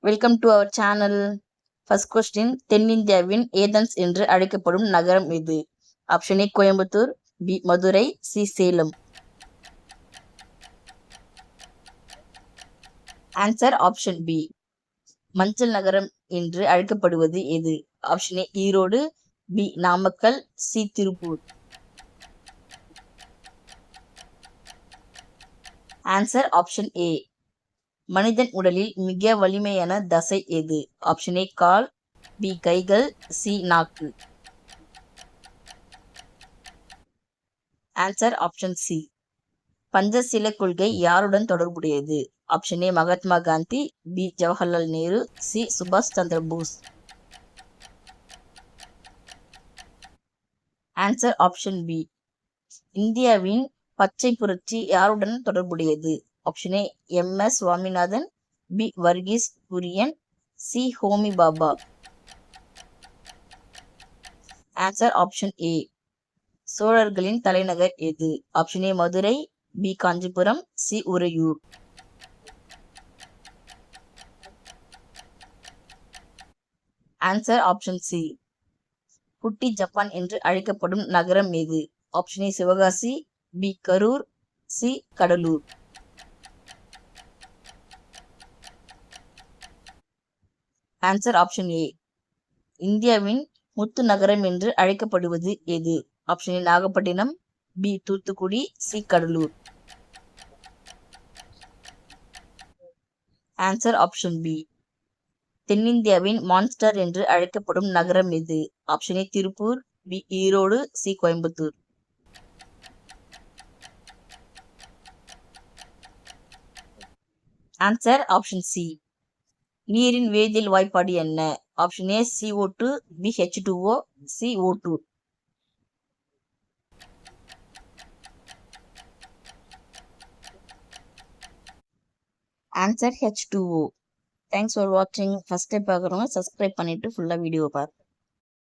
Welcome to our channel. First question, தென்னிந்தியாவின் Athens என்று அழைக்கப்படும் நகரம் எது? Option A Coimbatore, B Madurai, C Salem. Answer option B. மஞ்சள் நகரம் என்று அழைக்கப்படுவது எது? Option A Erode, B Namakkal, C Tiruppur. Answer option A. மனிதன் உடலில் மிக வலிமையான தசை எது? ஆப்ஷன் ஏ கால், பி கைகள், சி நாக்கு. Answer option C. பஞ்சசீல கொள்கை யாருடன் தொடர்புடையது? Option A Mahatma Gandhi, B Jawaharlal Nehru, C சுபாஷ் Chandra Bose. Answer option B. இந்தியாவின் பச்சை புரட்சி யாருடன் தொடர்புடையது? Option A M S. Swaminathan, B Verghese Kurien, C Homi Bhabha. Answer option A. சோழர்களின் தலைநகர் எது? Option A Madurai, B Kanchipuram, C Uraiyur. Answer option C. குட்டி ஜப்பான் என்று அழைக்கப்படும் நகரம் எது? Option A Sivakasi, B Karur, C Cuddalore. Answer option A. இந்தியாவின் முத்து நகரம் என்று அழைக்கப்படுவது எது? Option A Nagapattinam, B Thoothukudi, C Cuddalore. Answer option B. தென்னிந்தியாவின் மான்ஸ்டர் என்று அழைக்கப்படும் நகரம் எது? Option A Tiruppur, B Erode, C Coimbatore. Answer option C. நீரின் வேதியியல் வாய்ப்பாடு என்ன? Option A CO2, B H2O, C O2. Answer H2O. Thanks for வாட்சிங். ஃபர்ஸ்ட் டைம் பார்க்குறவங்க சப்ஸ்கிரைப் பண்ணிட்டு ஃபுல்லாக வீடியோ பாருங்க.